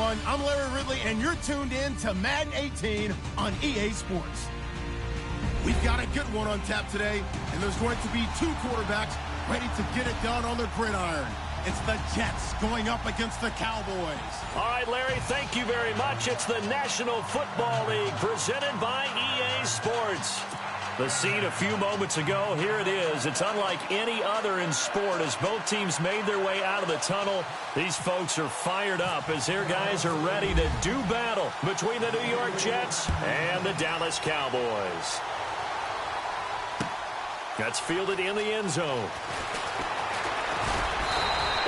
everyone. I'm Larry Ridley, and you're tuned in to Madden 18 on EA Sports. We've got a good one on tap today, and there's going to be two quarterbacks ready to get it done on the gridiron. It's the Jets going up against the Cowboys. All right, Larry, thank you very much. It's the National Football League presented by EA Sports. The scene a few moments ago, here it is. It's unlike any other in sport as both teams made their way out of the tunnel. These folks are fired up as their guys are ready to do battle between the New York Jets and the Dallas Cowboys. That's fielded in the end zone.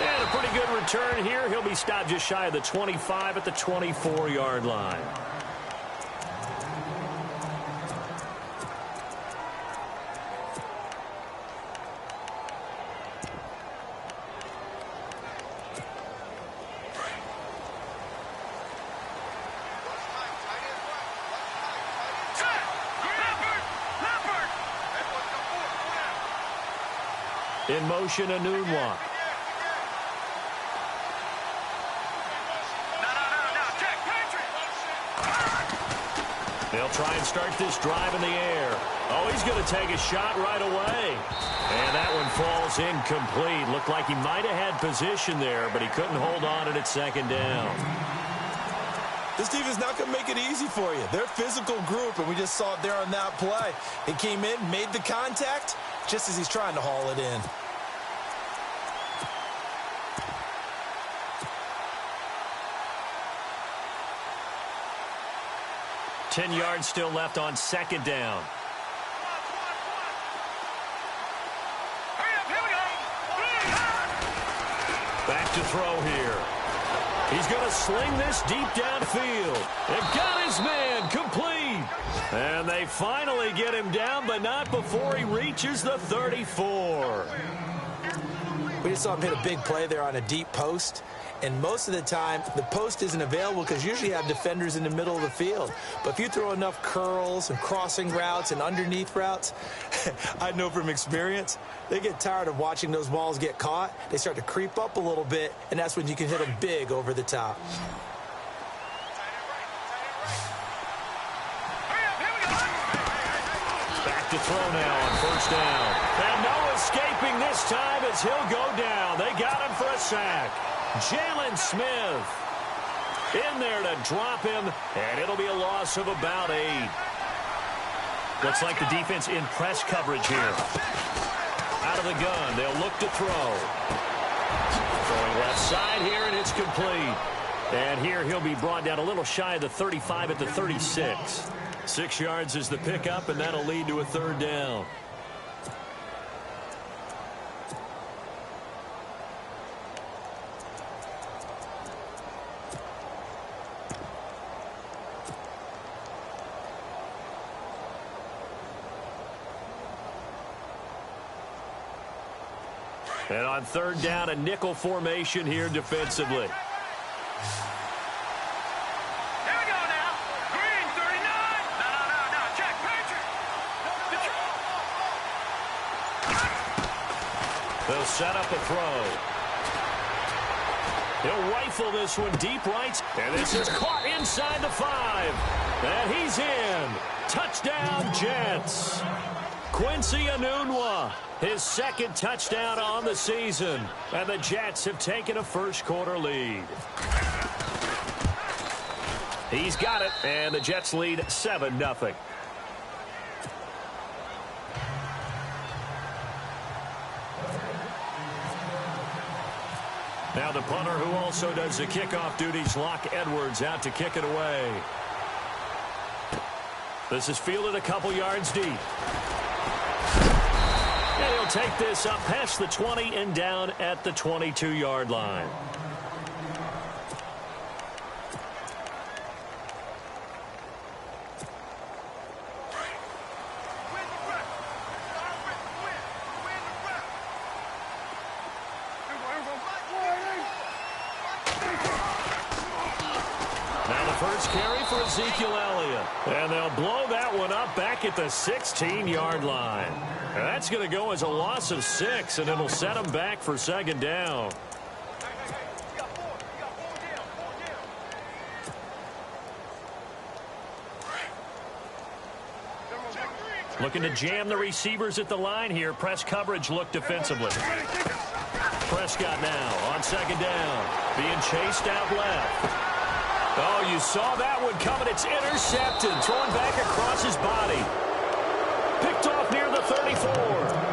And a pretty good return here. He'll be stopped just shy of the 25 at the 24-yard line. In motion, Anunwa. They'll try and start this drive in the air. Oh, he's going to take a shot right away. And that one falls incomplete. Looked like he might have had position there, but he couldn't hold on at its second down. This team is not going to make it easy for you. They're a physical group, and we just saw it there on that play. He came in, made the contact, just as he's trying to haul it in. Ten yards still left on second down. Back to throw here. He's going to sling this deep downfield. And got his man complete. And they finally get him down, but not before he reaches the 34. We just saw him hit a big play there on a deep post. And most of the time, the post isn't available because usually you have defenders in the middle of the field. But if you throw enough curls and crossing routes and underneath routes, I know from experience, they get tired of watching those balls get caught. They start to creep up a little bit, and that's when you can hit them big over the top. Back to throw now on first down. And no escaping this time as he'll go down. They got him for a sack. Jalen Smith in there to drop him, and it'll be a loss of about 8. Looks like the defense in press coverage here. Out of the gun, they'll look to throw. Throwing left side here, and it's complete. And here he'll be brought down a little shy of the 35 at the 36. 6 yards is the pickup, and that'll lead to a third down. And on third down, a nickel formation here defensively. Here we go now. Green, 39. No. Check, Patrick. They'll set up a throw. He'll rifle this one deep right. And this is caught inside the 5. And he's in. Touchdown, Jets. Quincy Anunwa, his second touchdown on the season. And the Jets have taken a first-quarter lead. He's got it, and the Jets lead 7-0. Now the punter who also does the kickoff duties, Locke Edwards, out to kick it away. This is fielded a couple yards deep. And he'll take this up past the 20 and down at the 22-yard line. Now the first carry for Ezekiel Elliott. And they'll blow that one up back at the 16-yard line. And that's going to go as a loss of 6, and it'll set them back for second down. Looking to jam the receivers at the line here. Press coverage look defensively. Prescott now on second down. Being chased out left. Oh, you saw that one coming. It's intercepted. Thrown back across his body. Picked off near the 34.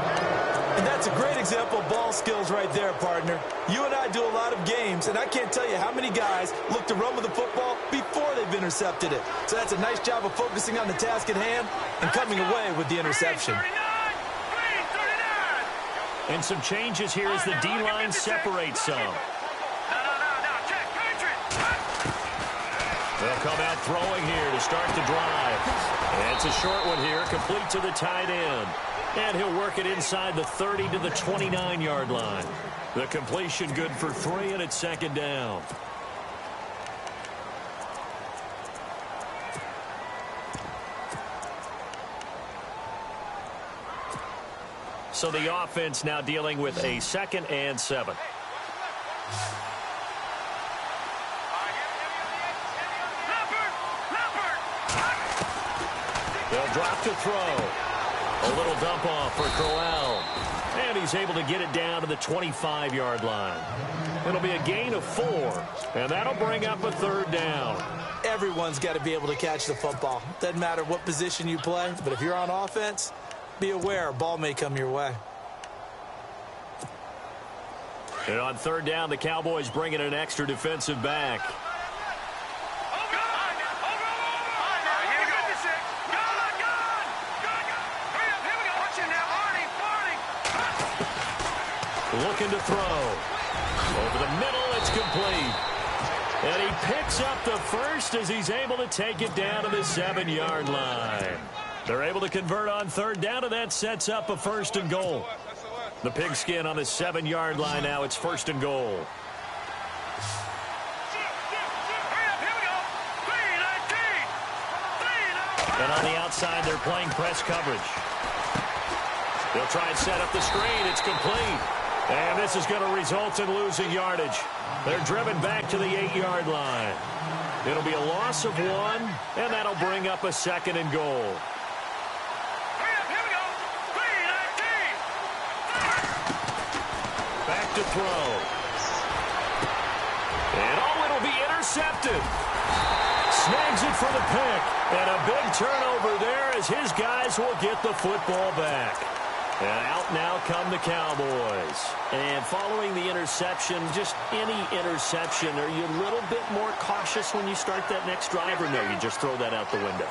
And that's a great example of ball skills right there, partner. You and I do a lot of games, and I can't tell you how many guys look to run with the football before they've intercepted it. So that's a nice job of focusing on the task at hand and coming away with the interception. And some changes here as the D-line separates some. They'll come out throwing here to start the drive. And it's a short one here, complete to the tight end. And he'll work it inside the 30 to the 29-yard line. The completion good for 3, and it's second down. So the offense now dealing with a 2nd and 7. They'll drop to throw. A little dump off for Crowell. And he's able to get it down to the 25-yard line. It'll be a gain of 4. And that'll bring up a 3rd down. Everyone's got to be able to catch the football. Doesn't matter what position you play, but if you're on offense, be aware a ball may come your way. And on 3rd down, the Cowboys bring in an extra defensive back. Looking to throw. Over the middle, it's complete. And he picks up the first as he's able to take it down to the 7-yard line. They're able to convert on 3rd down, and that sets up a 1st and goal. The pigskin on the 7-yard line now. It's 1st and goal. And on the outside, they're playing press coverage. They'll try and set up the screen. It's complete. And this is going to result in losing yardage. They're driven back to the 8-yard line. It'll be a loss of 1, and that'll bring up a 2nd and goal. Back to throw. And it'll be intercepted. Snags it for the pick. And a big turnover there as his guys will get the football back. And out now come the Cowboys. And following the interception, just any interception, are you a little bit more cautious when you start that next drive, or no, you just throw that out the window?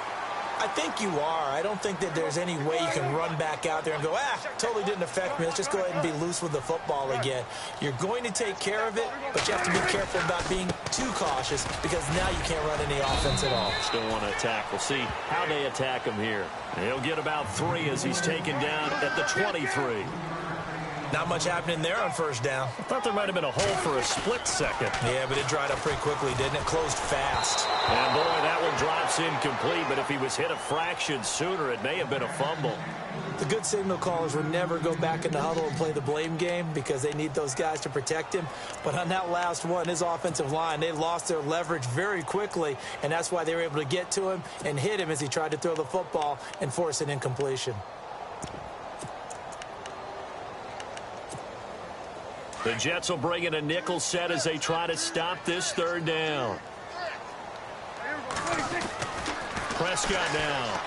I think you are. I don't think that there's any way you can run back out there and go, totally didn't affect me. Let's just go ahead and be loose with the football again. You're going to take care of it, but you have to be careful about being too cautious because now you can't run any offense at all. Still want to attack. We'll see how they attack him here. He'll get about 3 as he's taken down at the 23. Not much happening there on 1st down. I thought there might have been a hole for a split second. Yeah, but it dried up pretty quickly, didn't it? Closed fast. And boy, that one drops incomplete, but if he was hit a fraction sooner, it may have been a fumble. The good signal callers would never go back in the huddle and play the blame game because they need those guys to protect him. But on that last one, his offensive line, they lost their leverage very quickly, and that's why they were able to get to him and hit him as he tried to throw the football and force an incompletion. The Jets will bring in a nickel set as they try to stop this 3rd down. Prescott now.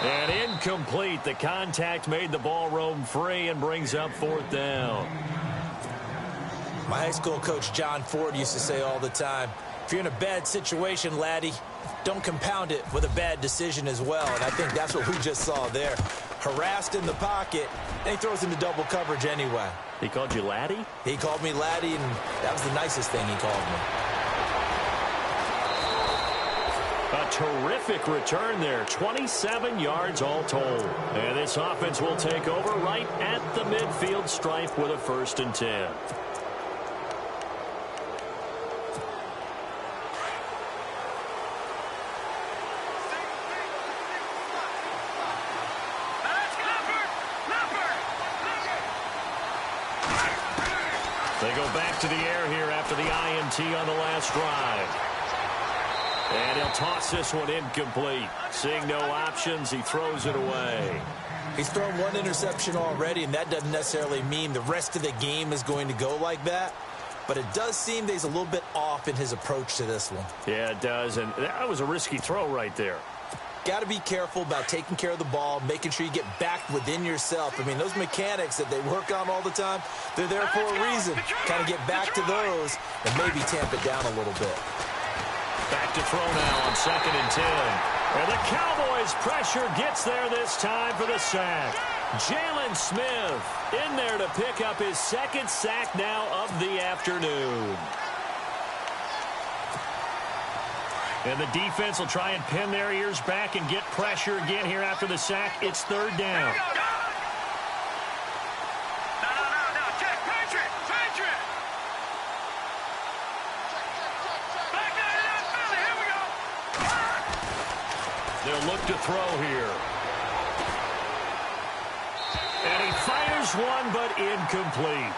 And incomplete. The contact made the ball roam free and brings up 4th down. My high school coach, John Ford, used to say all the time, if you're in a bad situation, laddie, don't compound it with a bad decision as well. And I think that's what we just saw there. Harassed in the pocket, and he throws into double coverage anyway. He called you laddie? He called me laddie, and that was the nicest thing he called me. A terrific return there. 27 yards all told. And this offense will take over right at the midfield stripe with a 1st and 10. They go back to the air here after the INT on the last drive. And he'll toss this one incomplete. Seeing no options, he throws it away. He's thrown one interception already, and that doesn't necessarily mean the rest of the game is going to go like that. But it does seem that he's a little bit off in his approach to this one. Yeah, it does, and that was a risky throw right there. Got to be careful about taking care of the ball, making sure you get back within yourself. I mean, those mechanics that they work on all the time, they're there for a reason. Kind of get back to those and maybe tamp it down a little bit. Back to throw now on 2nd and 10. And the Cowboys' pressure gets there this time for the sack. Jalen Smith in there to pick up his 2nd sack now of the afternoon. And the defense will try and pin their ears back and get pressure again here after the sack. It's 3rd down. No, check, Patriot. Back there in that belly, here we go. They'll look to throw here. And he fires one, but incomplete.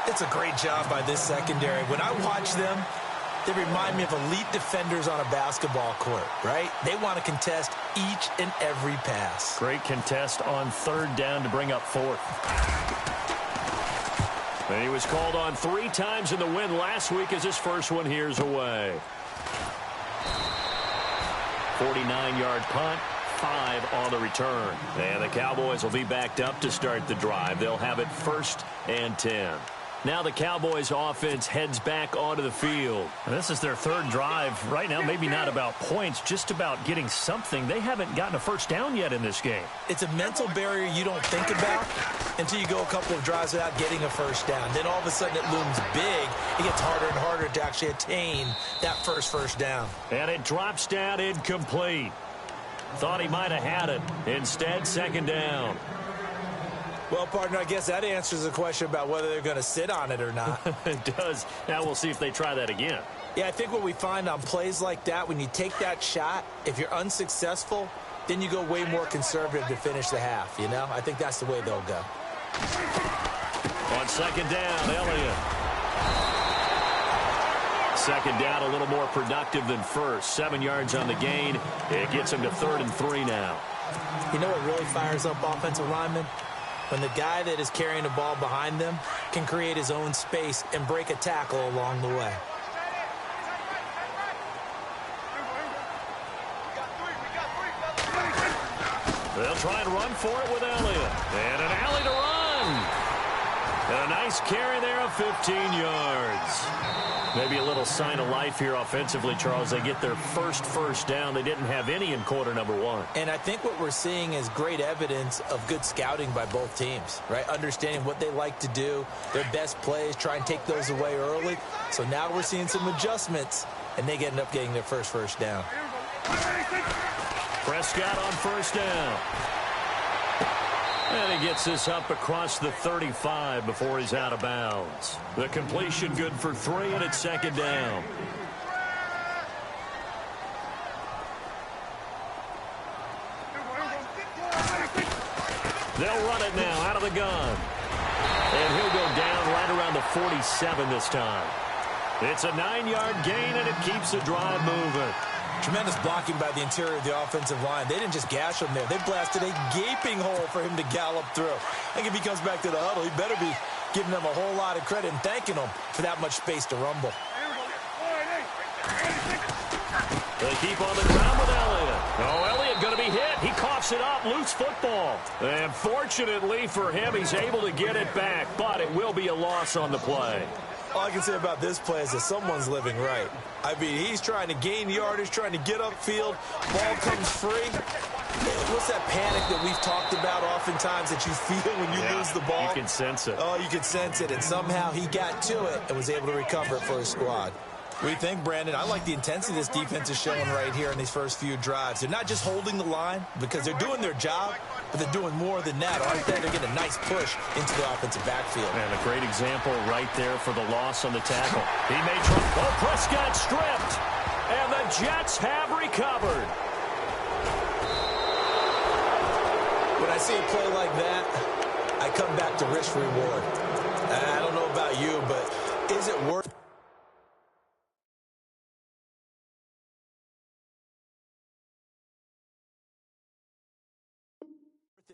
It's a great job by this secondary. When I watch them, they remind me of elite defenders on a basketball court, right? They want to contest each and every pass. Great contest on 3rd down to bring up 4th. And he was called on 3 times in the win last week as his first one here's away. 49-yard punt, 5 on the return. And the Cowboys will be backed up to start the drive. They'll have it 1st and 10. Now the Cowboys offense heads back onto the field. And this is their 3rd drive. Right now, maybe not about points, just about getting something. They haven't gotten a first down yet in this game. It's a mental barrier you don't think about until you go a couple of drives without getting a first down. Then all of a sudden it looms big. It gets harder and harder to actually attain that first down. And it drops down incomplete. Thought he might have had it. Instead, 2nd down. Well, partner, I guess that answers the question about whether they're going to sit on it or not. It does. Now we'll see if they try that again. Yeah, I think what we find on plays like that, when you take that shot, if you're unsuccessful, then you go way more conservative to finish the half, you know? I think that's the way they'll go. On 2nd down, Elliott. 2nd down, a little more productive than first. 7 yards on the gain. It gets him to 3rd and 3 now. You know what really fires up offensive linemen? When the guy that is carrying the ball behind them can create his own space and break a tackle along the way. They'll try and run for it with Elliott. And an alley to run. And a nice carry there of 15 yards. Maybe a little sign of life here offensively, Charles. They get their first down. They didn't have any in quarter number 1. And I think what we're seeing is great evidence of good scouting by both teams, right? Understanding what they like to do, their best plays, try and take those away early. So now we're seeing some adjustments, and they end up getting their first down. Prescott on 1st down. And he gets this up across the 35 before he's out of bounds. The completion good for 3, and it's 2nd down. They'll run it now out of the gun. And he'll go down right around the 47 this time. It's a 9-yard gain, and it keeps the drive moving. Tremendous blocking by the interior of the offensive line. They didn't just gash him there. They blasted a gaping hole for him to gallop through. I think if he comes back to the huddle, he better be giving them a whole lot of credit and thanking them for that much space to rumble. They keep on the ground with Elliott. Oh, Elliott going to be hit. He coughs it up. Loose football. And fortunately for him, he's able to get it back, but it will be a loss on the play. All I can say about this play is that someone's living right. I mean, he's trying to gain yardage, trying to get upfield. Ball comes free. What's that panic that we've talked about oftentimes that you feel when you lose the ball? You can sense it. Oh, you can sense it. And somehow he got to it and was able to recover it for his squad. What do you think, Brandon? I like the intensity this defense is showing right here in these first few drives. They're not just holding the line because they're doing their job, but they're doing more than that, aren't they? They're getting a nice push into the offensive backfield. And a great example right there for the loss on the tackle. He may try. Oh, Prescott stripped. And the Jets have recovered. When I see a play like that, I come back to risk reward. I don't know about you, but is it worth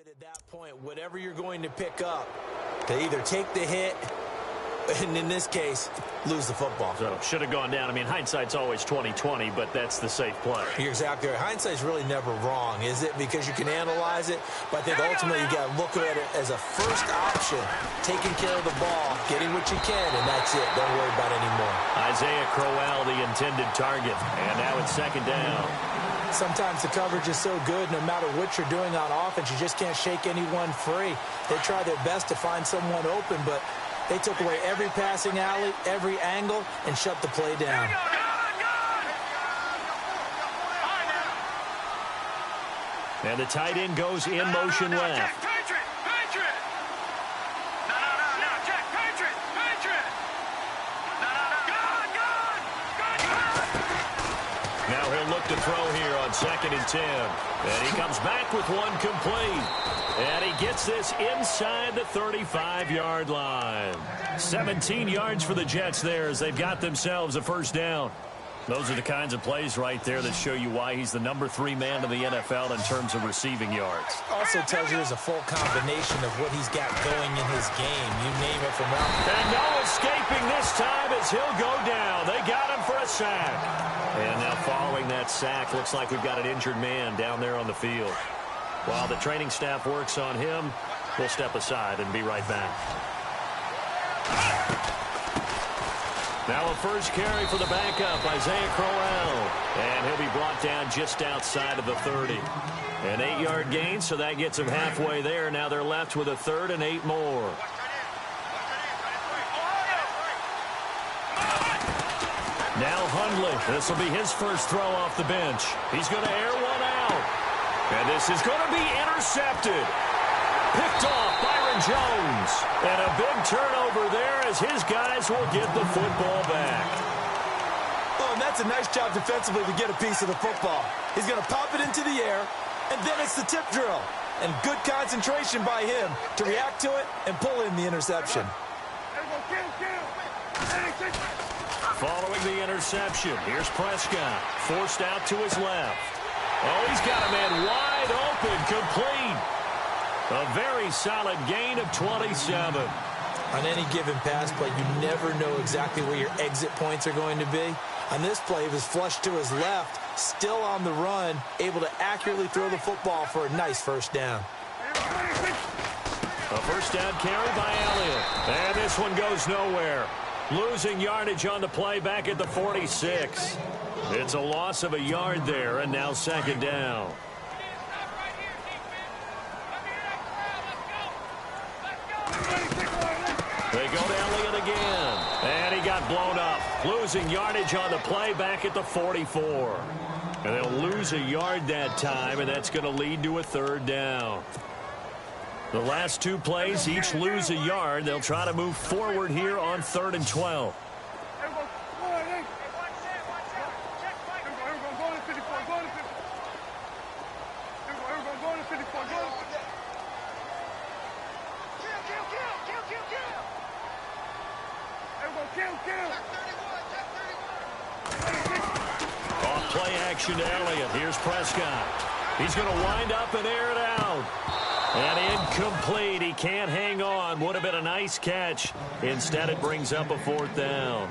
at that point, whatever you're going to pick up, to either take the hit, and in this case, lose the football. So should have gone down. I mean, hindsight's always 20/20, but that's the safe play. You're exactly right. Hindsight's really never wrong, is it? Because you can analyze it, but I think ultimately you got to look at it as a first option, taking care of the ball, getting what you can, and that's it. Don't worry about it anymore. Isaiah Crowell, the intended target, and now it's second down. Sometimes the coverage is so good, no matter what you're doing on offense, you just can't shake anyone free. They try their best to find someone open, but they took away every passing alley, every angle, and shut the play down. And the tight end goes in motion left. Now he'll look to throw here on 2nd and 10. And he comes back with one complete. And he gets this inside the 35-yard line. 17 yards for the Jets there as they've got themselves a first down. Those are the kinds of plays right there that show you why he's the number 3 man in the NFL in terms of receiving yards. Also tells you there's a full combination of what he's got going in his game. You name it from around. And no escaping this time as he'll go down. They got him for a sack. And now following that sack, looks like we've got an injured man down there on the field. While the training staff works on him, we'll step aside and be right back. Now a first carry for the backup, Isaiah Crowell. And he'll be brought down just outside of the 30. An 8-yard gain, so that gets him halfway there. Now they're left with a 3rd and 8 more. Now Hundley. This will be his first throw off the bench. He's going to air one out. And this is going to be intercepted. Picked off Byron Jones. And a big turnover there as his guys will get the football back. Oh, and that's a nice job defensively to get a piece of the football. He's going to pop it into the air, and then it's the tip drill. And good concentration by him to react to it and pull in the interception. Following the interception, here's Prescott. Forced out to his left. Oh, he's got a man wide open, complete. A very solid gain of 27. On any given pass play, you never know exactly where your exit points are going to be. On this play, he was flushed to his left, still on the run, able to accurately throw the football for a nice first down. A first down carry by Elliott. And this one goes nowhere. Losing yardage on the play back at the 46. It's a loss of a yard there, and now second down. They go to Elliott again. And he got blown up. Losing yardage on the play back at the 44. And they'll lose a yard that time, and that's going to lead to a 3rd down. The last 2 plays, each lose a yard. They'll try to move forward here on 3rd and 12. Off play action to Elliott. Here's Prescott. He's going to wind up and air it out. And incomplete. He can't hang on. Would have been a nice catch. Instead, it brings up a 4th down.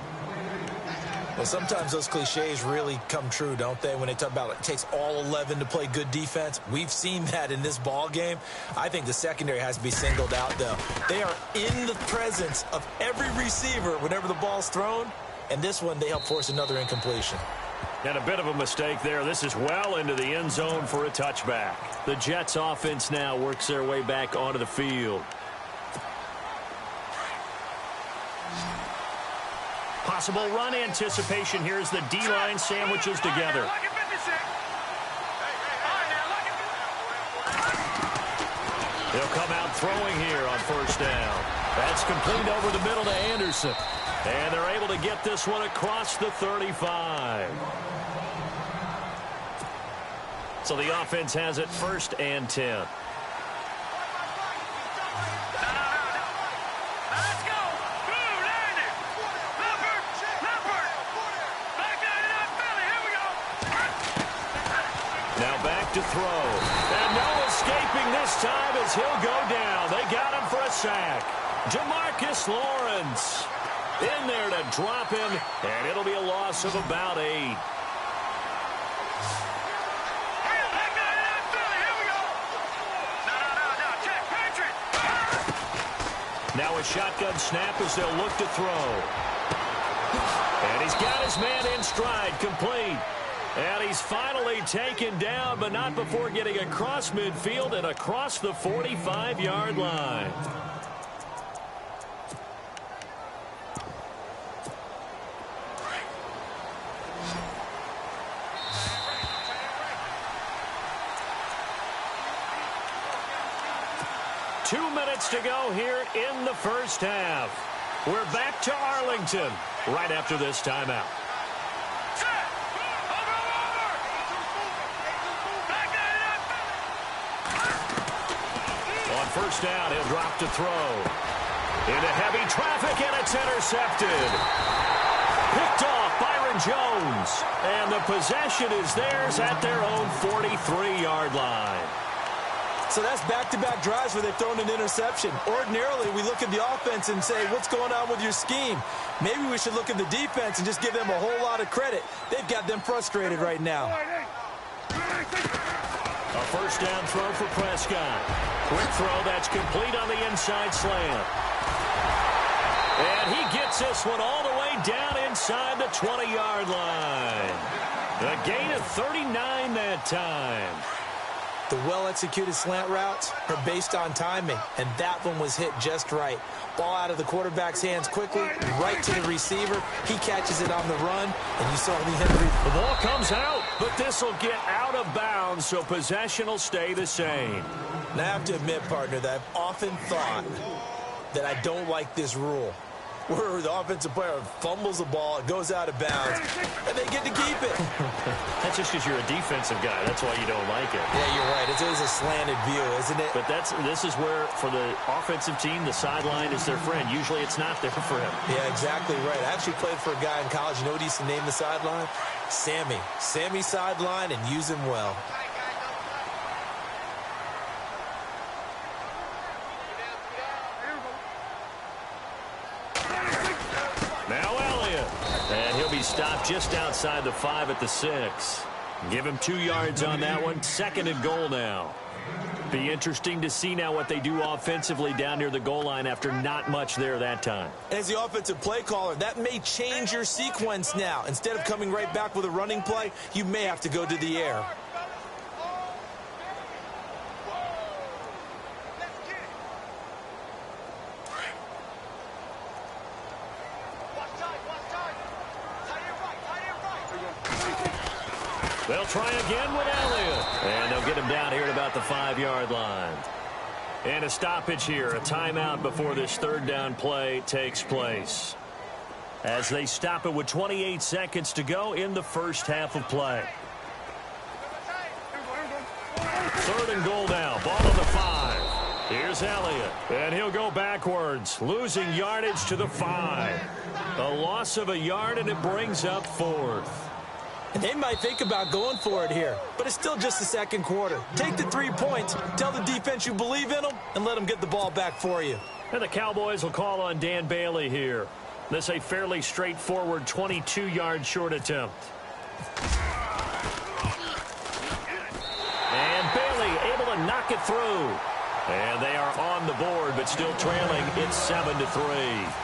Well, sometimes those cliches really come true, don't they? When they talk about it takes all 11 to play good defense. We've seen that in this ball game. I think the secondary has to be singled out, though. They are in the presence of every receiver whenever the ball's thrown. And this one, they help force another incompletion. And a bit of a mistake there. This is well into the end zone for a touchback. The Jets offense now works their way back onto the field. Possible run anticipation. Here's the D-line sandwiches together. They'll come out throwing here on first down. That's complete over the middle to Anderson. And they're able to get this one across the 35. So the offense has it 1st and 10. Now back to throw. And no escaping this time as as he'll go down. They got him for a sack. Jamarcus Lawrence in there to drop him, and it'll be a loss of about 8. Now a shotgun snap as they'll look to throw. And he's got his man in stride, complete. And he's finally taken down, but not before getting across midfield and across the 45-yard line. Two minutes to go here in the first half. We're back to Arlington right after this timeout. On first down, he'll drop to throw. Into heavy traffic, and it's intercepted. Picked off Byron Jones. And the possession is theirs at their own 43-yard line. So that's back-to-back drives where they've thrown an interception. Ordinarily, we look at the offense and say, what's going on with your scheme? Maybe we should look at the defense and just give them a whole lot of credit. They've got them frustrated right now. A first down throw for Prescott. Quick throw that's complete on the inside slant. And he gets this one all the way down inside the 20-yard line. A gain of 39 that time. The well-executed slant routes are based on timing, and that one was hit just right. Ball out of the quarterback's hands quickly, right to the receiver. He catches it on the run, and you saw Lee Henry. The ball comes out, but this will get out of bounds, so possession will stay the same. And I have to admit, partner, that I've often thought that I don't like this rule, where the offensive player fumbles the ball, it goes out of bounds, and they get to keep it. That's just because you're a defensive guy. That's why you don't like it. Yeah, you're right. It's always a slanted view, isn't it? But this is where, for the offensive team, the sideline is their friend. Usually it's not there for him. Yeah, exactly right. I actually played for a guy in college. You know what he used to name the sideline? Sammy. Sammy sideline, and use him well. Stopped just outside the 5 at the 6. Give him 2 yards on that one. Second and goal now. Be interesting to see now what they do offensively down near the goal line after not much there that time. As the offensive play caller, that may change your sequence now. Instead of coming right back with a running play, you may have to go to the air. They'll try again with Elliott. And they'll get him down here at about the 5-yard line. And a stoppage here, a timeout before this third down play takes place. As they stop it with 28 seconds to go in the first half of play. Third and goal now. Ball on the 5. Here's Elliott. And he'll go backwards, losing yardage to the 5. A loss of a yard, and it brings up 4th. And they might think about going for it here, but it's still just the second quarter. Take the 3 points, tell the defense you believe in them, and let them get the ball back for you. And the Cowboys will call on Dan Bailey here. This a fairly straightforward 22-yard short attempt. And Bailey able to knock it through. And they are on the board, but still trailing. It's 7-3.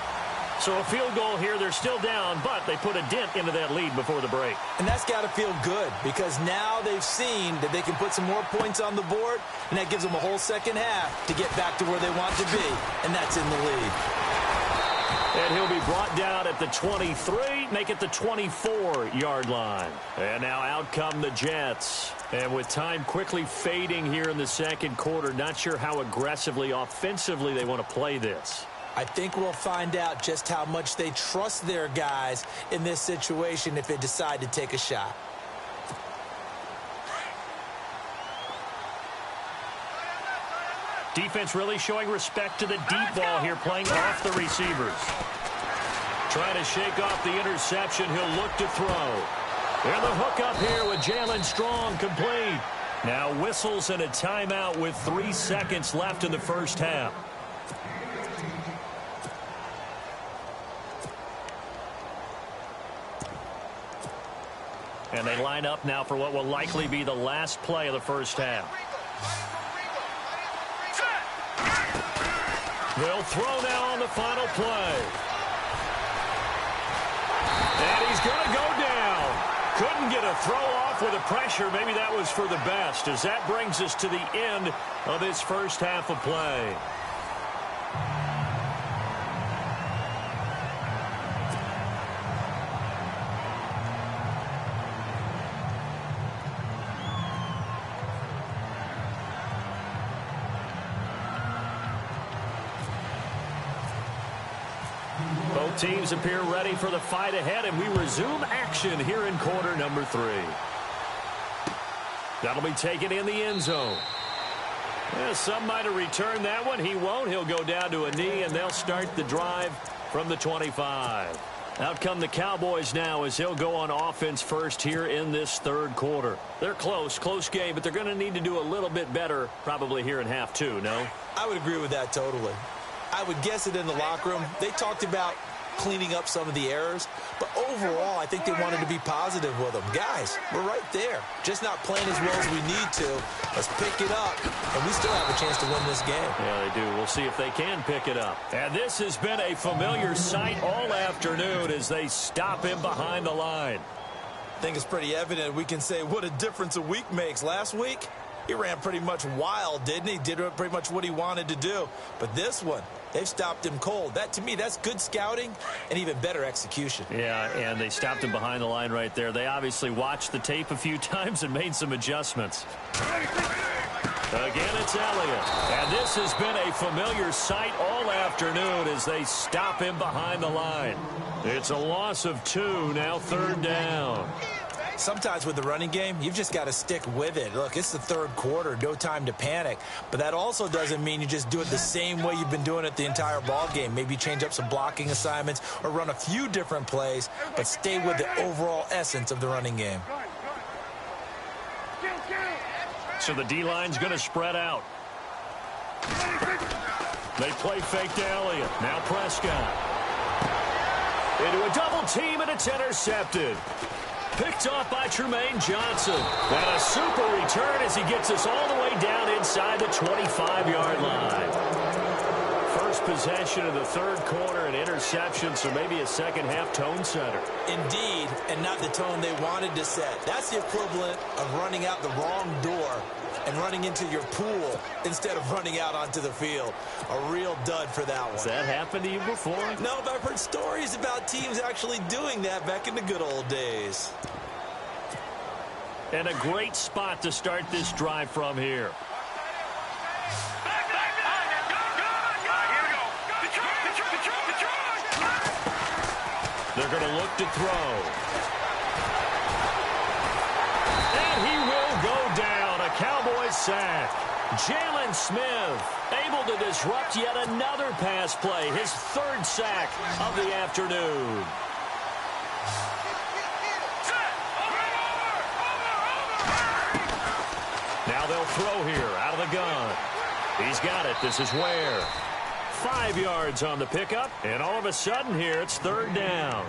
So a field goal here, they're still down, but they put a dent into that lead before the break. And that's got to feel good, because now they've seen that they can put some more points on the board, and that gives them a whole second half to get back to where they want to be, and that's in the lead. And he'll be brought down at the 23, make it the 24-yard line. And now out come the Jets. And with time quickly fading here in the second quarter, not sure how aggressively, offensively they want to play this. I think we'll find out just how much they trust their guys in this situation if they decide to take a shot. Defense really showing respect to the deep ball here, playing off the receivers. Trying to shake off the interception. He'll look to throw. And the hook up here with Jalen Strong complete. Now whistles and a timeout with 3 seconds left in the first half. And they line up now for what will likely be the last play of the first half. They'll throw now on the final play. And he's going to go down. Couldn't get a throw off with the pressure. Maybe that was for the best, as that brings us to the end of this first half of play. Both teams appear ready for the fight ahead, and we resume action here in quarter number 3. That'll be taken in the end zone. Yeah, some might have returned that one. He won't. He'll go down to a knee, and they'll start the drive from the 25. Out come the Cowboys now as they'll go on offense first here in this third quarter. They're close game, but they're going to need to do a little bit better probably here in half 2, no? I would agree with that totally. I would guess it in the locker room. They talked about cleaning up some of the errors, but overall, I think they wanted to be positive with them. Guys, we're right there. Just not playing as well as we need to. Let's pick it up, and we still have a chance to win this game. Yeah, they do. We'll see if they can pick it up. And this has been a familiar sight all afternoon as they stop him behind the line. I think it's pretty evident we can say what a difference a week makes. Last week, he ran pretty much wild, didn't he? Did pretty much what he wanted to do. But this one, they've stopped him cold. That, to me, that's good scouting and even better execution. Yeah, and they stopped him behind the line right there. They obviously watched the tape a few times and made some adjustments. Again, it's Elliott. And this has been a familiar sight all afternoon as they stop him behind the line. It's a loss of 2, now third down. Sometimes with the running game, you've just got to stick with it. Look, it's the third quarter, no time to panic. But that also doesn't mean you just do it the same way you've been doing it the entire ball game. Maybe change up some blocking assignments or run a few different plays, but stay with the overall essence of the running game. So the D-line's going to spread out. They play fake to Elliott. Now Prescott. Into a double team, and it's intercepted. Picked off by Tremaine Johnson. And a super return as he gets us all the way down inside the 25-yard line. First possession of the third quarter, an interception, so maybe a second-half tone setter. Indeed, and not the tone they wanted to set. That's the equivalent of running out the wrong door and running into your pool instead of running out onto the field. A real dud for that one. Has that happened to you before? No, but I've heard stories about teams actually doing that back in the good old days. And a great spot to start this drive from here. They're going to look to throw. And he will go down. A Cowboys sack. Jalen Smith able to disrupt yet another pass play. His third sack of the afternoon. Now they'll throw here out of the gun. He's got it. This is Ware. 5 yards on the pickup, and all of a sudden here it's third down.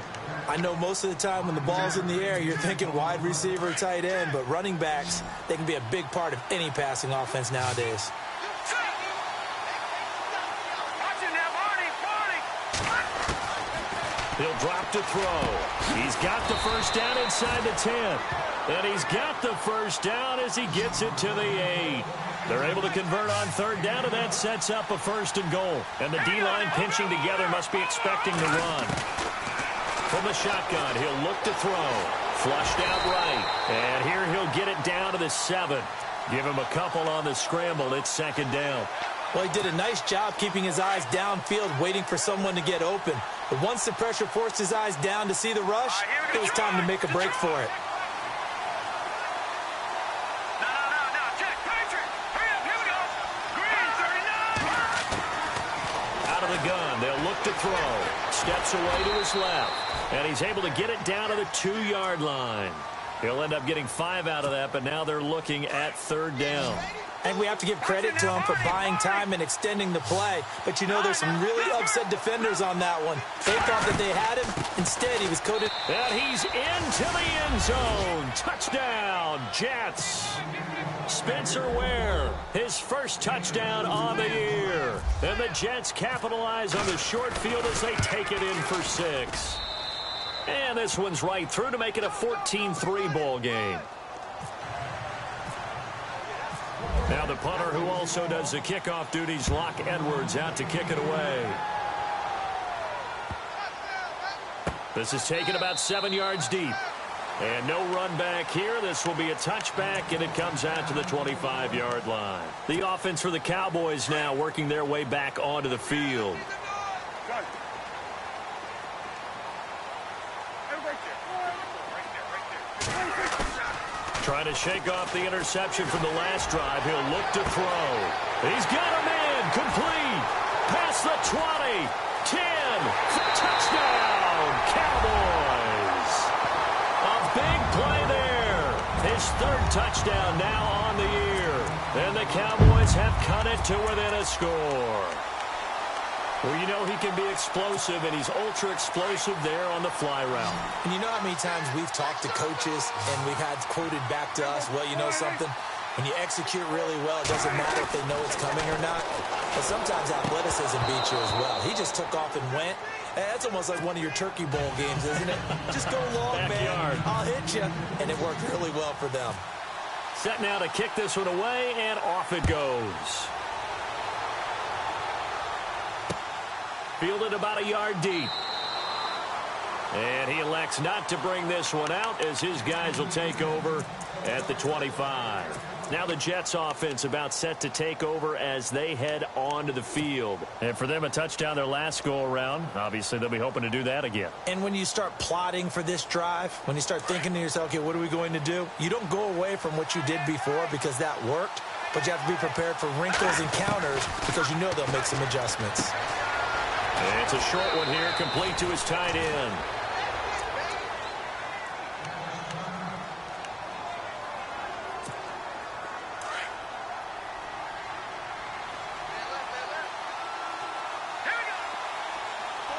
I know most of the time when the ball's in the air, you're thinking wide receiver, tight end, but running backs, they can be a big part of any passing offense nowadays. He'll drop to throw. He's got the first down inside the 10. And he's got the first down as he gets it to the 8. They're able to convert on third down, and that sets up a 1st and goal. And the D-line pinching together must be expecting to run. From the shotgun, he'll look to throw. Flushed out right. And here he'll get it down to the 7. Give him a couple on the scramble. It's 2nd down. Well, he did a nice job keeping his eyes downfield, waiting for someone to get open. But once the pressure forced his eyes down to see the rush, it was time to make a break for it. Gun. They'll look to throw. Steps away to his left. And he's able to get it down to the 2-yard line. He'll end up getting 5 out of that, but now they're looking at third down. And we have to give credit to him for buying time and extending the play. But you know, there's some really upset defenders on that one. They thought that they had him. Instead, he was coated. And he's into the end zone. Touchdown, Jets. Spencer Ware, his first touchdown on the year. And the Jets capitalize on the short field as they take it in for 6. And this one's right through to make it a 14-3 ball game. Now the punter, who also does the kickoff duties, Locke Edwards, out to kick it away. This is taken about 7 yards deep. And no run back here. This will be a touchback, and it comes out to the 25-yard line. The offense for the Cowboys now working their way back onto the field. Trying to shake off the interception from the last drive. He'll look to throw. He's got a man. Complete. Past the 20. 10. Touchdown. Cowboys. A big play there. His third touchdown now on the year. And the Cowboys have cut it to within a score. Well, you know he can be explosive, and he's ultra-explosive there on the fly route. And you know how many times we've talked to coaches and we've had quoted back to us, well, you know something? When you execute really well, it doesn't matter if they know it's coming or not. But sometimes athleticism beats you as well. He just took off and went. And that's almost like one of your Turkey Bowl games, isn't it? Just go long, man. I'll hit you. And it worked really well for them. Set now to kick this one away, and off it goes. Fielded about a yard deep. And he elects not to bring this one out as his guys will take over at the 25. Now the Jets offense about set to take over as they head onto the field. And for them, a touchdown their last go-around. Obviously, they'll be hoping to do that again. And when you start plotting for this drive, when you start thinking to yourself, okay, what are we going to do? You don't go away from what you did before because that worked. But you have to be prepared for wrinkles and counters because you know they'll make some adjustments. And it's a short one here, complete to his tight end.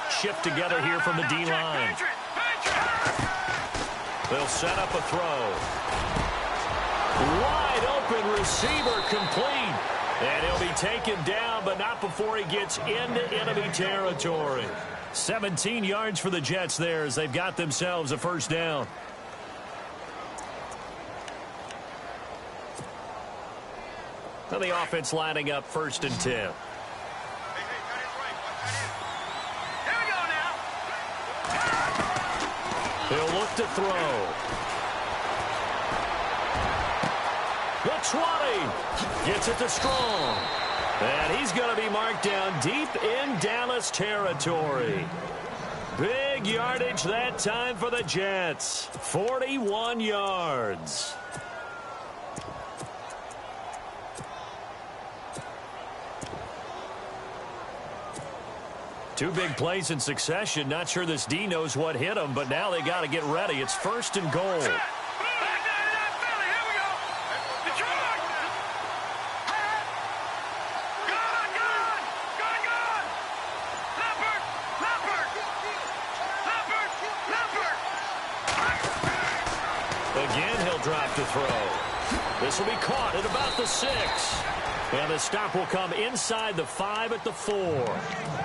Shift together here from the D-line. They'll set up a throw. Wide open receiver, complete. And he'll be taken down, but not before he gets into enemy territory. 17 yards for the Jets there as they've got themselves a first down. And the offense lining up 1st and 10. He'll look to throw. The 20. Gets it to Strong. And he's going to be marked down deep in Dallas territory. Big yardage that time for the Jets. 41 yards. Two big plays in succession. Not sure this D knows what hit him, but now they got to get ready. It's 1st and goal. Again, he'll drop to throw. This will be caught at about the 6. And the stop will come inside the 5 at the 4.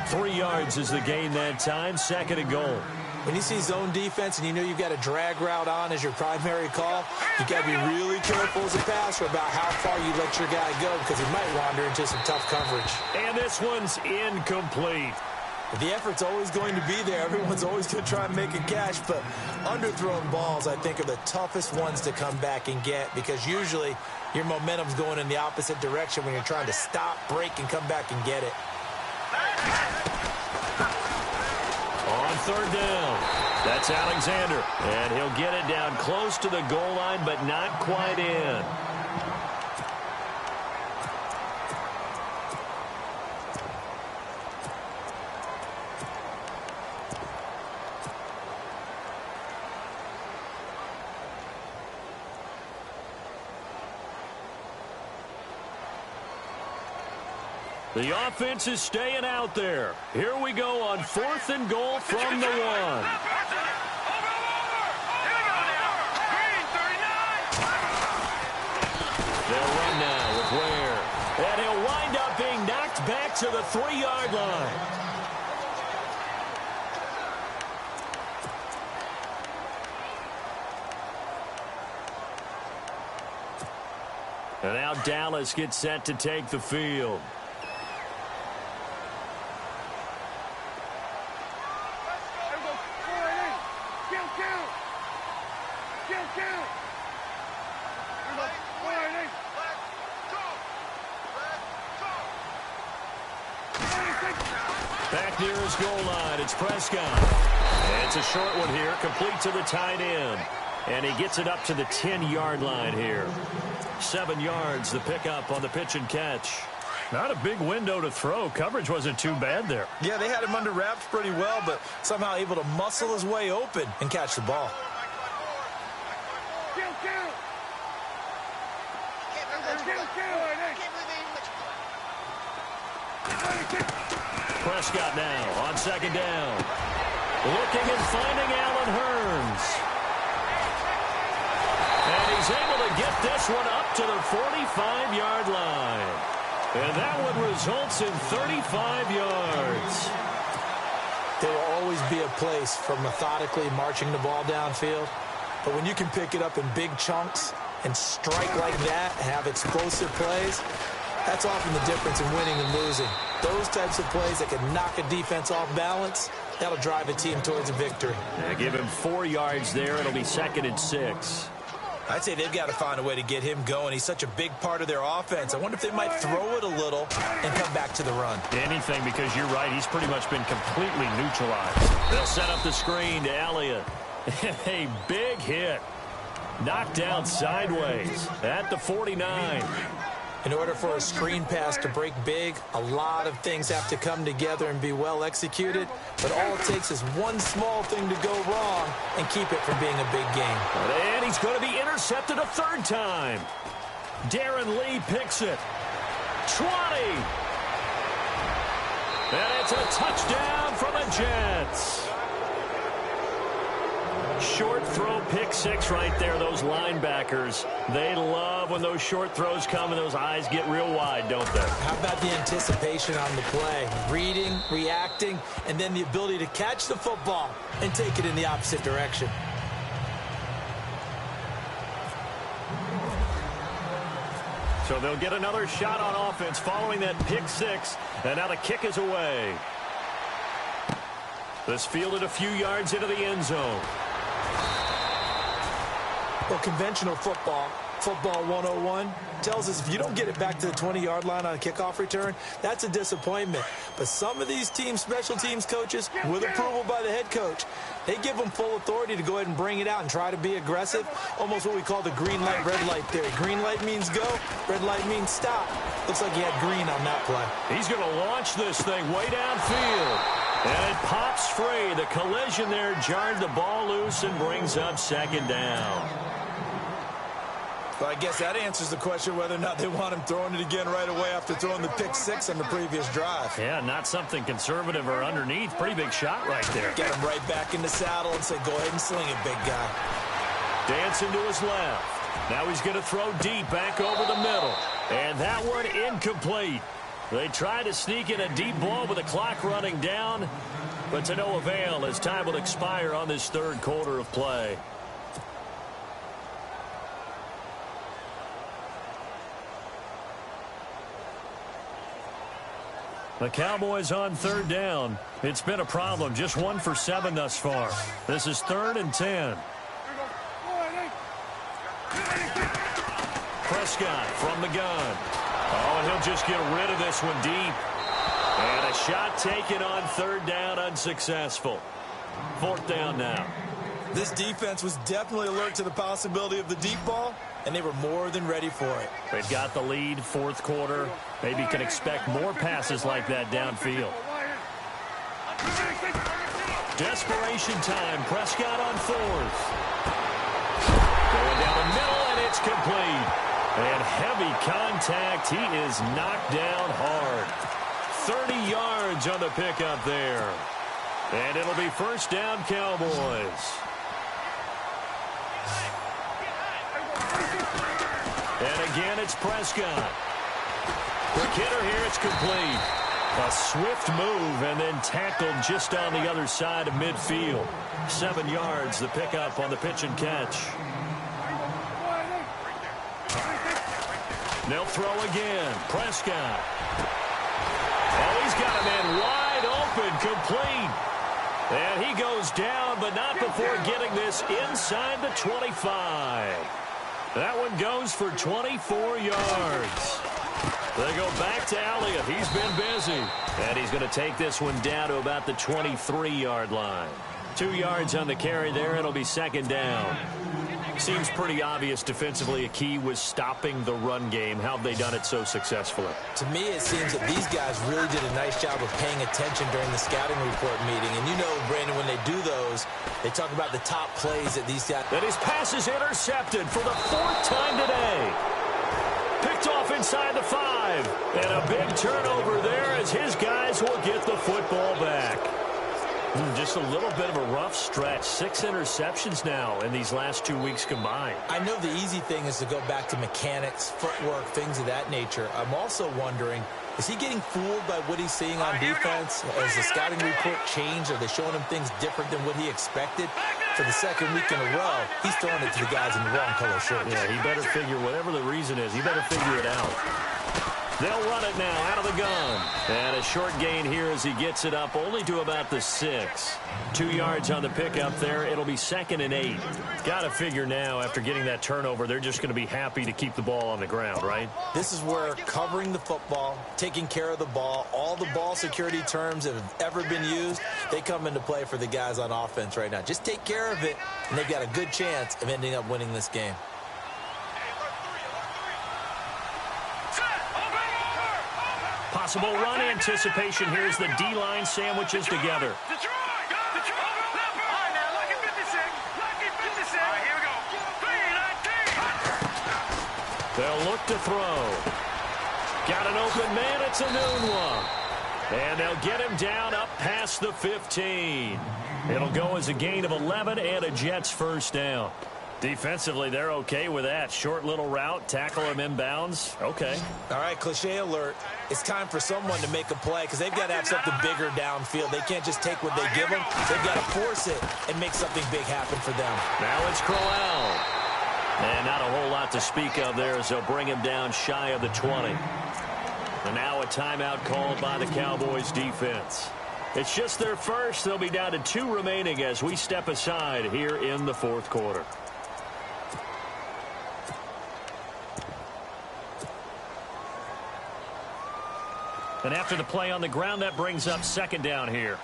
3 yards is the gain that time. 2nd and goal. When you see zone defense and you know you've got a drag route on as your primary call, you got to be really careful as a passer about how far you let your guy go because he might wander into some tough coverage. And this one's incomplete. The effort's always going to be there. Everyone's always going to try and make a catch, but underthrown balls, I think, are the toughest ones to come back and get because usually your momentum's going in the opposite direction when you're trying to stop, break, and come back and get it. On 3rd down, that's Alexander. And he'll get it down close to the goal line, but not quite in. The offense is staying out there. Here we go on 4th and goal from the 1. They'll run now with Ware. And he'll wind up being knocked back to the 3-yard line. And now Dallas gets set to take the field. Back near his goal line, it's Prescott. And it's a short one here, complete to the tight end. And he gets it up to the 10-yard line here. 7 yards, the pickup on the pitch and catch. Not a big window to throw. Coverage wasn't too bad there. Yeah, they had him under wraps pretty well, but somehow able to muscle his way open and catch the ball. Prescott now on 2nd down. Looking and finding Allen Hurns. And he's able to get this one up to the 45-yard line. And that one results in 35 yards. There will always be a place for methodically marching the ball downfield. But when you can pick it up in big chunks and strike like that, have explosive plays, that's often the difference in winning and losing. Those types of plays that can knock a defense off balance, that'll drive a team towards a victory. Give him 4 yards there. It'll be 2nd and 6. I'd say they've got to find a way to get him going. He's such a big part of their offense. I wonder if they might throw it a little and come back to the run. Anything, because you're right. He's pretty much been completely neutralized. They'll set up the screen to Elliott. A big hit. Knocked down sideways at the 49. In order for a screen pass to break big, a lot of things have to come together and be well executed. But all it takes is one small thing to go wrong and keep it from being a big game. And he's going to be intercepted a 3rd time. Darren Lee picks it. 20. And it's a touchdown for the Jets. Short throw, pick 6 right there. Those linebackers, they love when those short throws come and those eyes get real wide, don't they? How about the anticipation on the play? Reading, reacting, and then the ability to catch the football and take it in the opposite direction. So they'll get another shot on offense following that pick 6, and now the kick is away. This fielded a few yards into the end zone. Well, conventional football 101, tells us if you don't get it back to the 20-yard line on a kickoff return, that's a disappointment. But some of these teams, special teams coaches, with approval by the head coach, they give them full authority to go ahead and bring it out and try to be aggressive, almost what we call the green light, red light theory. Green light means go, red light means stop. Looks like he had green on that play. He's going to launch this thing way downfield. And it pops free. The collision there jarred the ball loose and brings up 2nd down. Well, I guess that answers the question whether or not they want him throwing it again right away after throwing the pick 6 on the previous drive. Yeah, not something conservative or underneath. Pretty big shot right there. Get him right back in the saddle and say, go ahead and sling it, big guy. Dancing to his left. Now he's going to throw deep back over the middle. And that one incomplete. They try to sneak in a deep ball with the clock running down, but to no avail as time will expire on this 3rd quarter of play. The Cowboys on 3rd down. It's been a problem. Just 1 for 7 thus far. This is 3rd and 10. Prescott from the gun. Oh, and he'll just get rid of this one deep. And a shot taken on 3rd down, unsuccessful. 4th down now. This defense was definitely alert to the possibility of the deep ball, and they were more than ready for it. They've got the lead, 4th quarter. Maybe can expect more passes like that downfield. Desperation time. Prescott on 4th. Going down the middle, and it's complete. And heavy contact. He is knocked down hard. 30 yards on the pickup there. And it'll be first down, Cowboys. And again, it's Prescott. Quick hitter here, it's complete. A swift move and then tackled just on the other side of midfield. 7 yards, the pickup on the pitch and catch. They'll throw again. Prescott. Oh, he's got a man wide open, complete. And he goes down, but not before getting this inside the 25. That one goes for 24 yards. They go back to Elliott. He's been busy. And he's going to take this one down to about the 23-yard line. 2 yards on the carry there. It'll be second down. Seems pretty obvious defensively a key was stopping the run game. How have they done it so successfully? To me, it seems that these guys really did a nice job of paying attention during the scouting report meeting. And you know, Brandon, when they do those, they talk about the top plays that these guys... And his pass is intercepted for the 4th time today. Picked off inside the 5. And a big turnover there as his guys will get the football back. Just a little bit of a rough stretch. 6 interceptions now in these last 2 weeks combined. I know the easy thing is to go back to mechanics, footwork, things of that nature. I'm also wondering, is he getting fooled by what he's seeing on defense? Has the scouting report changed? Are they showing him things different than what he expected? For the second week in a row, he's throwing it to the guys in the wrong color shirts. Yeah, he better figure, whatever the reason is, he better figure it out. They'll run it now out of the gun. And a short gain here as he gets it up only to about the 6. 2 yards on the pickup there. It'll be 2nd and 8. Got to figure now after getting that turnover, they're just going to be happy to keep the ball on the ground, right? This is where covering the football, taking care of the ball, all the ball security terms that have ever been used, they come into play for the guys on offense right now. Just take care of it, and they've got a good chance of ending up winning this game. Possible run anticipation. Here's the D-line sandwiches together. They'll look to throw. Got an open man. It's a Nunwa. And they'll get him down up past the 15. It'll go as a gain of 11 and a Jets first down. Defensively, they're okay with that. Short little route, tackle him inbounds. Okay. All right, cliche alert. It's time for someone to make a play because they've got to have something bigger downfield. They can't just take what they give them. They've got to force it and make something big happen for them. Now it's Crowell. And not a whole lot to speak of there as they'll bring him down shy of the 20. And now a timeout called by the Cowboys defense. It's just their first. They'll be down to 2 remaining as we step aside here in the 4th quarter. And after the play on the ground, that brings up 2nd down here.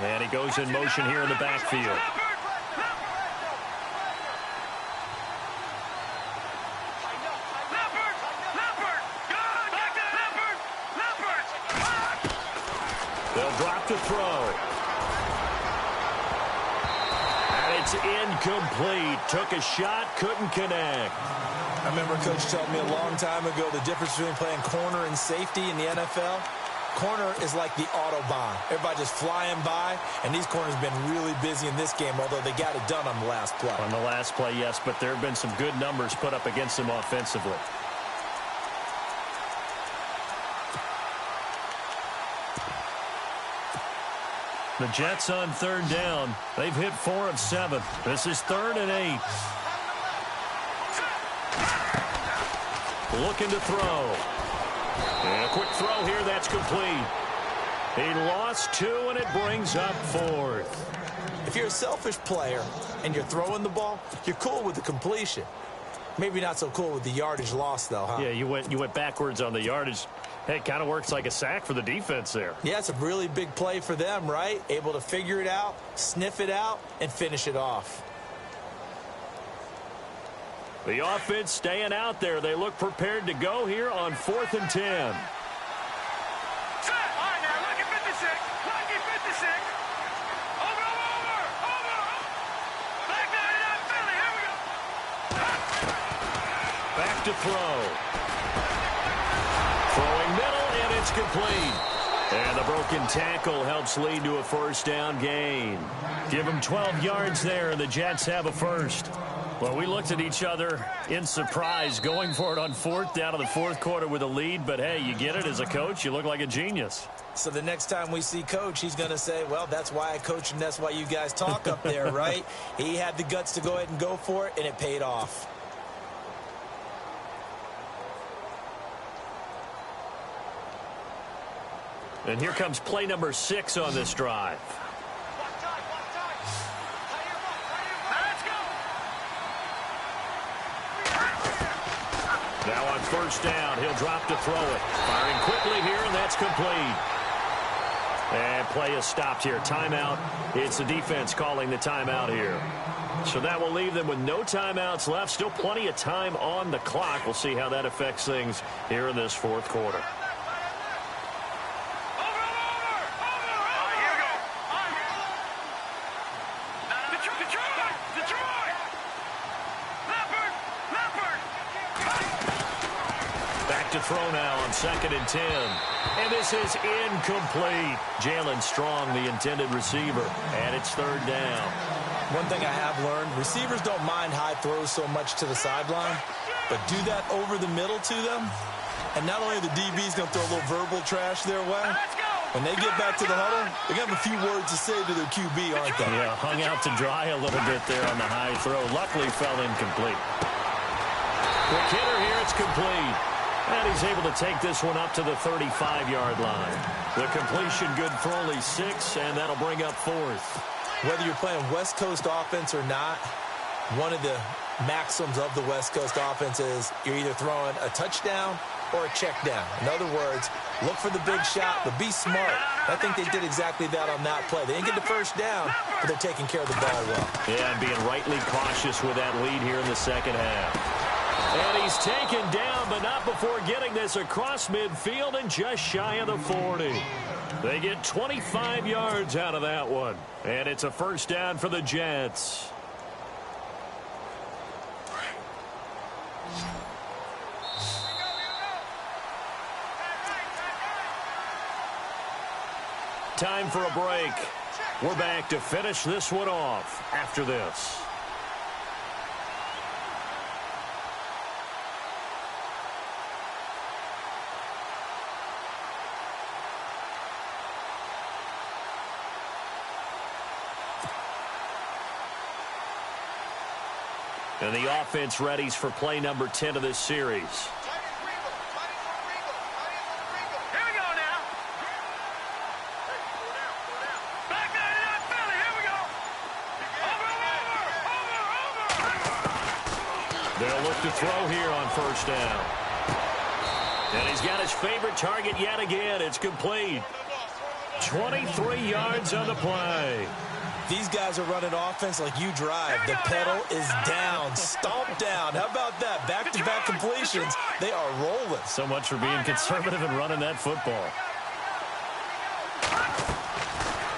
And he goes in motion here in the backfield. They'll drop to throw. It's incomplete. Took a shot, couldn't connect. I remember Coach told me a long time ago the difference between playing corner and safety in the NFL. Corner is like the Autobahn. Everybody just flying by, and these corners have been really busy in this game, although they got it done on the last play. On the last play, yes, but there have been some good numbers put up against them offensively. The Jets on 3rd down. They've hit 4 of 7. This is 3rd and 8. Looking to throw. And a quick throw here. That's complete. He lost 2, and it brings up 4th. If you're a selfish player and you're throwing the ball, you're cool with the completion. Maybe not so cool with the yardage loss, though, huh? Yeah, you went backwards on the yardage. Hey, it kind of works like a sack for the defense there. Yeah, it's a really big play for them, right? Able to figure it out, sniff it out, and finish it off. The offense staying out there. They look prepared to go here on 4th and 10. left to throw. Throwing middle, and it's complete. And the broken tackle helps lead to a first down gain. Give them 12 yards there, and the Jets have a first. Well, we looked at each other in surprise, going for it on fourth down in the fourth quarter with a lead. But, hey, you get it as a coach. You look like a genius. So the next time we see Coach, he's going to say, well, that's why I coach and that's why you guys talk up there, right? He had the guts to go ahead and go for it, and it paid off. And here comes play number 6 on this drive. Now on first down, he'll drop to throw it. Firing quickly here, and that's complete. And play is stopped here. Timeout. It's the defense calling the timeout here. So that will leave them with no timeouts left. Still plenty of time on the clock. We'll see how that affects things here in this fourth quarter. To throw now on 2nd and 10. And this is incomplete. Jalen Strong, the intended receiver. And it's 3rd down. One thing I have learned, receivers don't mind high throws so much to the sideline, but do that over the middle to them. And not only are the DBs going to throw a little verbal trash their way, when they get back to the huddle, they're going to have a few words to say to their QB, aren't they? Yeah, hung out to dry a little bit there on the high throw. Luckily fell incomplete. Quick hitter here, it's complete. And he's able to take this one up to the 35-yard line. The completion good for only 6, and that'll bring up 4th. Whether you're playing West Coast offense or not, one of the maxims of the West Coast offense is you're either throwing a touchdown or a check down. In other words, look for the big shot, but be smart. I think they did exactly that on that play. They didn't get the first down, but they're taking care of the ball well. Yeah, and being rightly cautious with that lead here in the second half. And he's taken down, but not before getting this across midfield and just shy of the 40. They get 25 yards out of that one. And it's a first down for the Jets. Time for a break. We're back to finish this one off after this. And the offense readies for play number 10 of this series. Here we go now. Back nine and out, Philly. Here we go. Over. They'll look to throw here on first down. And he's got his favorite target yet again. It's complete. 23 yards on the play. These guys are running offense like you drive. The pedal is down, stomped down. How about that? Back-to-back completions. They are rolling. So much for being conservative and running that football.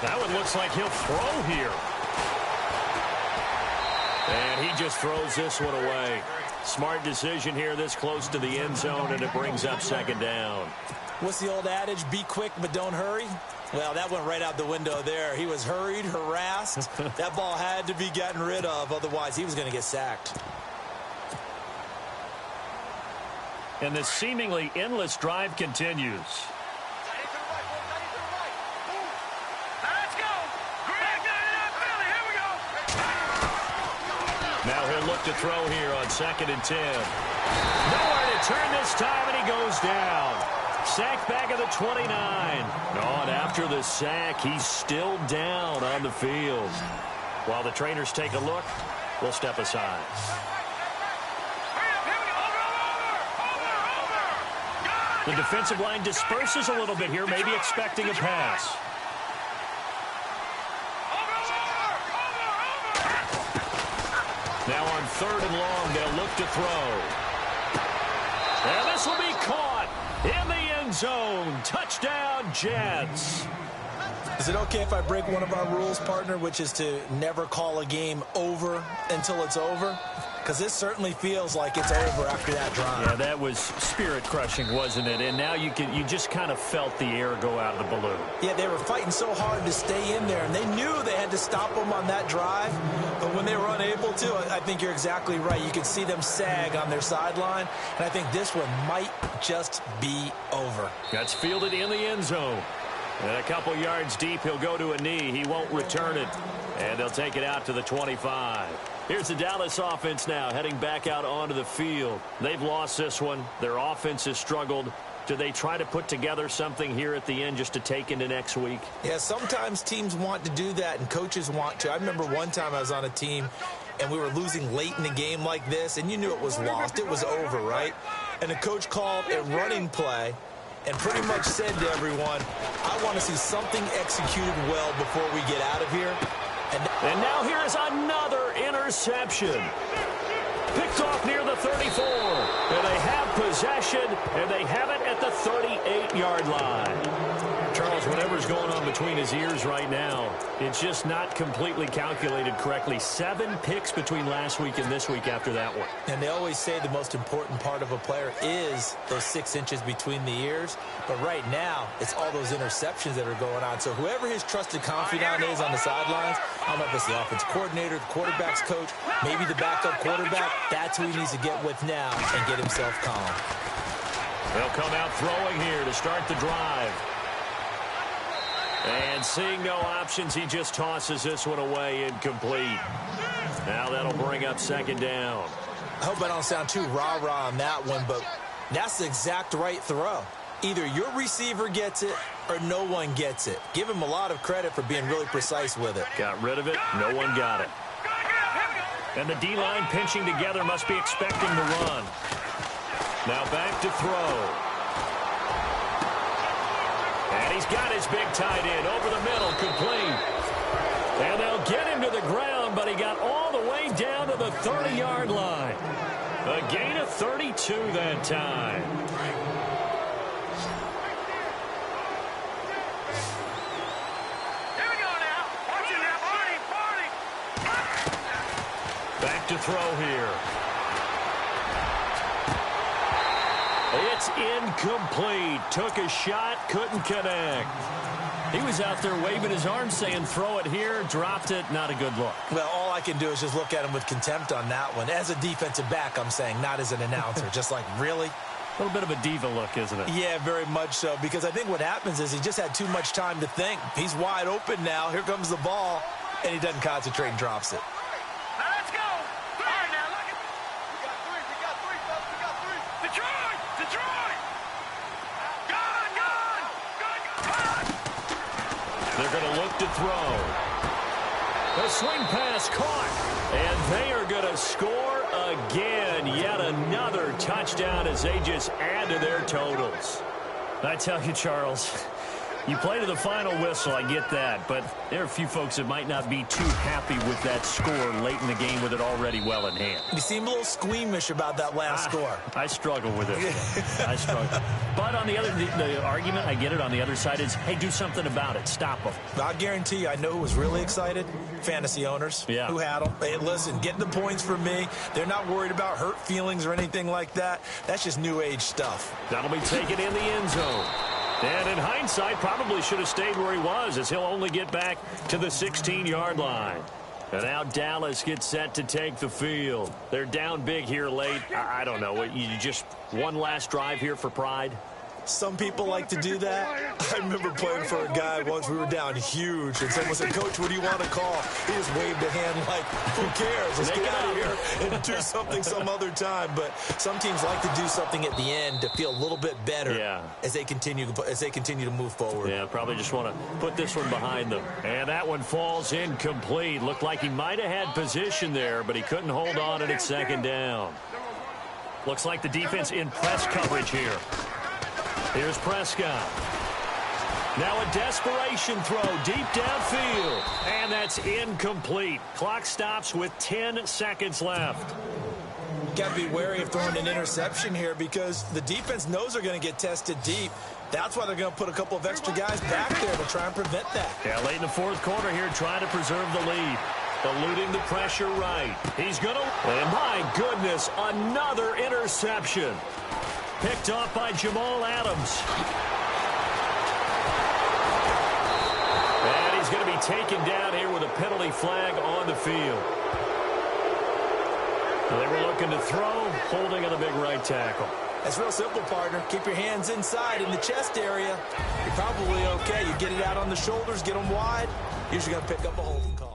That one looks like he'll throw here. And he just throws this one away. Smart decision here this close to the end zone, and it brings up 2nd down. What's the old adage? Be quick, but don't hurry. Well, that went right out the window there. He was hurried, harassed. That ball had to be gotten rid of. Otherwise, he was going to get sacked. And this seemingly endless drive continues. Let's go. Back nine and out, Philly. Here we go. Now he'll look to throw here on 2nd and 10. Nowhere to turn this time, and he goes down. Sack back at the 29. Oh, and after the sack, he's still down on the field. While the trainers take a look, we'll step aside. The defensive line disperses a little bit here, maybe expecting a pass. Now on 3rd and long, they'll look to throw. And this will be caught in the end zone. Touchdown, Jets. Is it okay if I break one of our rules, partner, which is to never call a game over until it's over? because this certainly feels like it's over after that drive. Yeah, that was spirit-crushing, wasn't it? And now you just kind of felt the air go out of the balloon. Yeah, they were fighting so hard to stay in there, and they knew they had to stop them on that drive. But when they were unable to, I think you're exactly right. You could see them sag on their sideline, and I think this one might just be over. That's fielded in the end zone. And a couple yards deep, he'll go to a knee. He won't return it. And they'll take it out to the 25. Here's the Dallas offense now, heading back out onto the field. They've lost this one. Their offense has struggled. Do they try to put together something here at the end just to take into next week? Yeah, sometimes teams want to do that, and coaches want to. I remember one time I was on a team, and we were losing late in the game like this, and you knew it was lost. It was over, right? And the coach called a running play and pretty much said to everyone, I want to see something executed well before we get out of here. And now here is another interception. Picked off near the 34. And they have possession, and they have it at the 38-yard line. Charles, whatever's going on between his ears right now, it's just not completely calculated correctly. 7 picks between last week and this week after that one. And they always say the most important part of a player is those 6 inches between the ears. But right now, it's all those interceptions that are going on. So whoever his trusted confidant is on the sidelines, I don't know if it's the offense coordinator, the quarterback's coach, maybe the backup quarterback, that's who he needs to get with now and get himself calm. They'll come out throwing here to start the drive. And seeing no options, he just tosses this one away incomplete. Now that'll bring up second down. I hope I don't sound too rah-rah on that one, but that's the exact right throw. Either your receiver gets it or no one gets it. Give him a lot of credit for being really precise with it. Got rid of it. No one got it. And the D-line pinching together must be expecting the run. Now back to throw. And he's got his big tight end over the middle, complete. And they'll get him to the ground, but he got all the way down to the 30-yard line. A gain of 32 that time. Here we go now. Watch it now, party. Back to throw here. It's incomplete. Took a shot, couldn't connect. He was out there waving his arms saying, throw it here, dropped it, not a good look. Well, all I can do is just look at him with contempt on that one. As a defensive back, I'm saying, not as an announcer. Just like, really? A little bit of a diva look, isn't it? Yeah, very much so, because I think what happens is he just had too much time to think. He's wide open now. Here comes the ball, and he doesn't concentrate and drops it. Now let's go. All right, now look at. We got three, folks. We got three. Detroit! Detroit! Gone! They're going to look to throw. The swing pass caught. And they are going to score again. Yet another touchdown as they just add to their totals. I tell you, Charles, you play to the final whistle, I get that, but there are a few folks that might not be too happy with that score late in the game with it already well in hand. You seem a little squeamish about that last score. I struggle with it. I struggle. But on the other, the argument, I get it, on the other side is, hey, do something about it. Stop them. I guarantee you, I know who was really excited. Fantasy owners who had them. Hey, listen, get the points for me. They're not worried about hurt feelings or anything like that. That's just new age stuff. That'll be taken in the end zone. And in hindsight, probably should have stayed where he was, as he'll only get back to the 16-yard line. And now Dallas gets set to take the field. They're down big here late. I don't know. You just one last drive here for pride? Some people like to do that. I remember playing for a guy once. We were down huge, and someone said, Coach, what do you want to call? He just waved a hand like, who cares? Let's get out of here and do something some other time. But some teams like to do something at the end to feel a little bit better as they continue to move forward. Yeah, probably just want to put this one behind them. And that one falls incomplete. Looked like he might have had position there, but he couldn't hold on at its second down. Looks like the defense in press coverage here. Here's Prescott. Now a desperation throw deep downfield. And that's incomplete. Clock stops with 10 seconds left. Got to be wary of throwing an interception here because the defense knows they're going to get tested deep. That's why they're going to put a couple of extra guys back there to try and prevent that. Yeah, late in the fourth quarter here, trying to preserve the lead. Eluding the pressure right. He's going to... And my goodness, another interception. Picked off by Jamal Adams. And he's going to be taken down here with a penalty flag on the field. They were looking to throw, holding on the big right tackle. That's real simple, partner. Keep your hands inside in the chest area. You're probably okay. You get it out on the shoulders, get them wide. Usually going to pick up a holding call.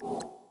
You